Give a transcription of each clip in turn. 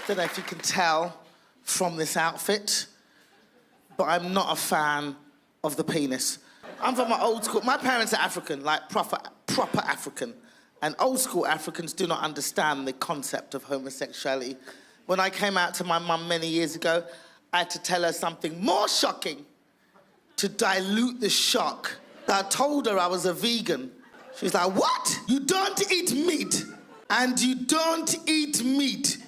Don't know if you can tell from this outfit, but I'm not a fan of the penis. I'm from an old school. My parents are African, like proper African. And old school Africans do not understand the concept of homosexuality. When I came out to my mum many years ago, I had to tell her something more shocking to dilute the shock. I told her I was a vegan. She's like, what? You don't eat meat, and you don't eat meat.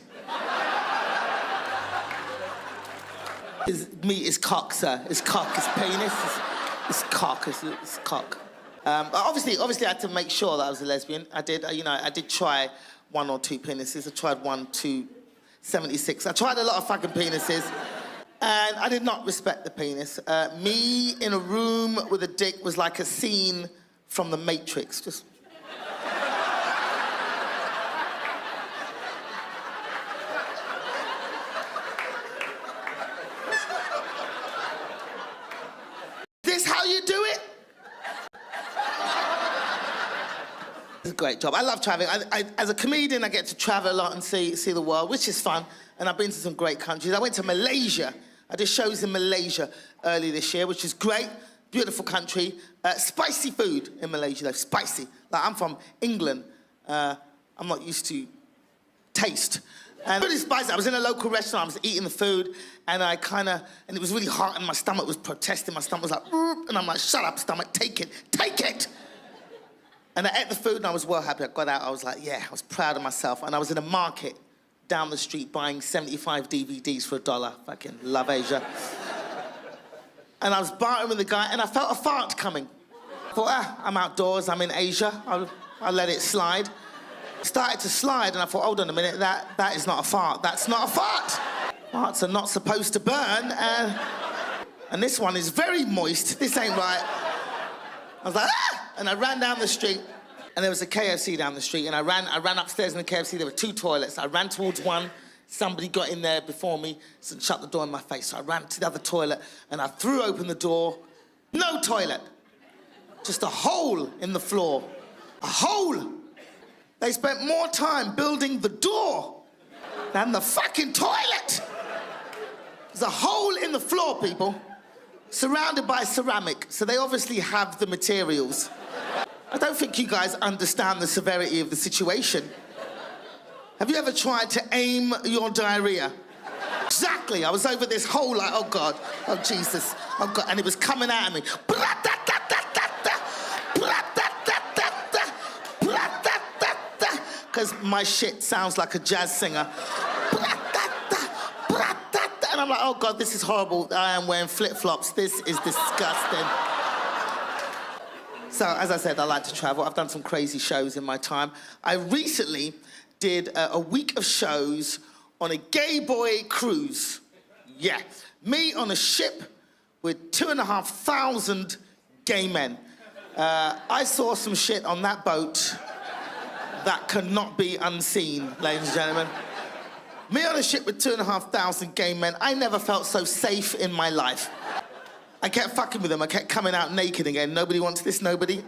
Meat is cock, sir. It's cock, it's penis, it's cock, it's cock. Obviously, I had to make sure that I was a lesbian. I did, I did try 1 or 2 penises. I tried 1, 2, 76. I tried a lot of fucking penises, and I did not respect the penis. Me in a room with a dick was like a scene from The Matrix. Just. This how you do it? It's a great job. I love traveling. As a comedian, I get to travel a lot and see the world, which is fun. And I've been to some great countries. I went to Malaysia. I did shows in Malaysia early this year, which is great. Beautiful country. Spicy food in Malaysia, though. Spicy. Like, I'm from England. I'm not used to taste. And really spicy. I was in a local restaurant. I was eating the food, and and it was really hot, and my stomach was protesting. My stomach was like, and I'm like, shut up, stomach, take it, take it. And I ate the food, and I was well happy. I got out, I was like, yeah, I was proud of myself. And I was in a market down the street buying 75 DVDs for $1. Fucking love Asia. And I was bartering with the guy, and I felt a fart coming. I thought, I'm outdoors, I'm in Asia, I'll let it slide. Started to slide, and I thought, hold on a minute, that is not a fart. That's not a fart. Farts are not supposed to burn, and this one is very moist. This ain't right. I was like, and I ran down the street, and there was a KFC down the street, and I ran upstairs in the KFC. There were 2 toilets. I ran towards one. Somebody got in there before me and shut the door in my face. So I ran to the other toilet, and I threw open the door. No toilet. Just a hole in the floor. A hole. They spent more time building the door than the fucking toilet. There's a hole in the floor, people, surrounded by ceramic, so they obviously have the materials. I don't think you guys understand the severity of the situation. Have you ever tried to aim your diarrhea? Exactly, I was over this hole like, oh God, oh Jesus, oh God, and it was coming out of me. Because my shit sounds like a jazz singer. And I'm like, oh God, this is horrible. I am wearing flip-flops. This is disgusting. So, as I said, I like to travel. I've done some crazy shows in my time. I recently did a week of shows on a gay boy cruise. Yeah, me on a ship with 2,500 gay men. I saw some shit on that boat that cannot be unseen, ladies and gentlemen. Me on a ship with 2,500 gay men, I never felt so safe in my life. I kept fucking with them, I kept coming out naked again. Nobody wants this, nobody.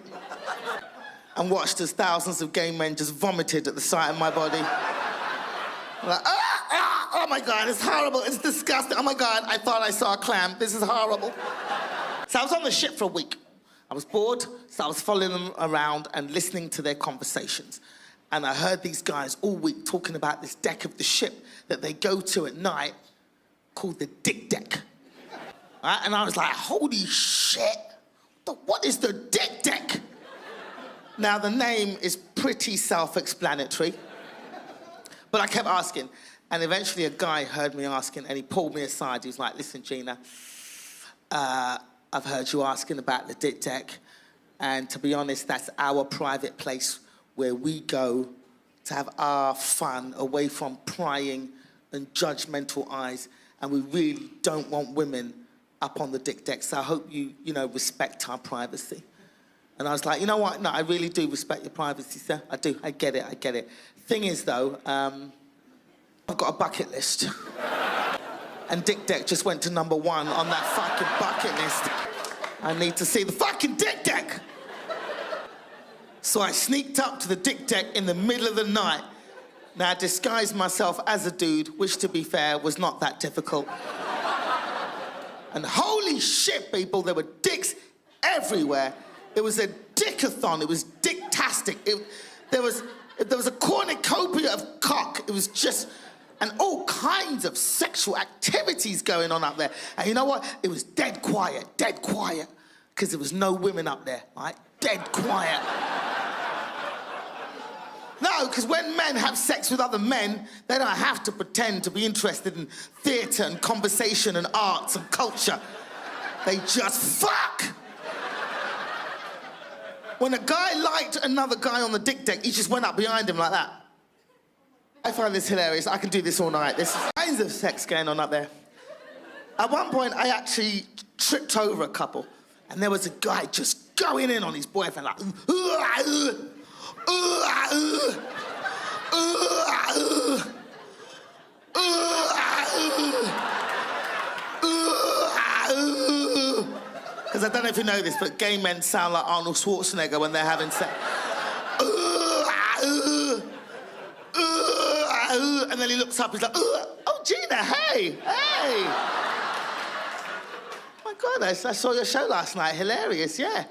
And watched as thousands of gay men just vomited at the sight of my body. I'm like, oh my God, it's horrible, it's disgusting. Oh my God, I thought I saw a clam, this is horrible. So I was on the ship for a week. I was bored, so I was following them around and listening to their conversations. And I heard these guys all week talking about this deck of the ship that they go to at night called the dick deck. Right? And I was like, holy shit, what is the dick deck? Now, the name is pretty self-explanatory, but I kept asking. And eventually a guy heard me asking, and he pulled me aside. He was like, listen, Gina, I've heard you asking about the dick deck, and to be honest, that's our private place where we go to have our fun away from prying and judgmental eyes, and we really don't want women up on the dick deck, so I hope you respect our privacy. And I was like, you know what? No, I really do respect your privacy, sir. I do, I get it. Thing is, though, I've got a bucket list. And dick deck just went to #1 on that fucking bucket list. I need to see the fucking dick deck. So I sneaked up to the dick deck in the middle of the night, Now, I disguised myself as a dude, which, to be fair, was not that difficult. And holy shit, people, there were dicks everywhere. It was a dickathon. It was dicktastic. There was a cornucopia of cock. It was just... And all kinds of sexual activities going on up there. And you know what? It was dead quiet, because there was no women up there, right? Dead quiet. No, because when men have sex with other men, they don't have to pretend to be interested in theatre and conversation and arts and culture. They just fuck. When a guy liked another guy on the dick deck, he just went up behind him like that. I find this hilarious. I can do this all night. There's kinds of sex going on up there. At one point, I actually tripped over a couple, and there was a guy just going in on his boyfriend, like, because I don't know if you know this, but gay men sound like Arnold Schwarzenegger when they're having sex. And then he looks up, he's like, oh, Gina, hey. My God, I saw your show last night, hilarious, yeah.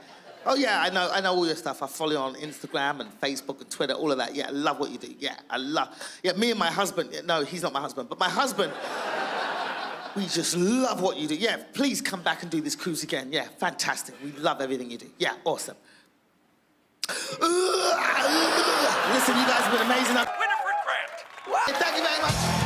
Oh, yeah, I know all your stuff. I follow you on Instagram and Facebook and Twitter, all of that. Yeah, I love what you do. Yeah, me and my husband, no, he's not my husband, but my husband, we just love what you do. Yeah, please come back and do this cruise again. Yeah, fantastic. We love everything you do. Yeah, awesome. Listen, you guys have been amazing. Winifred Grant. Thank you very much.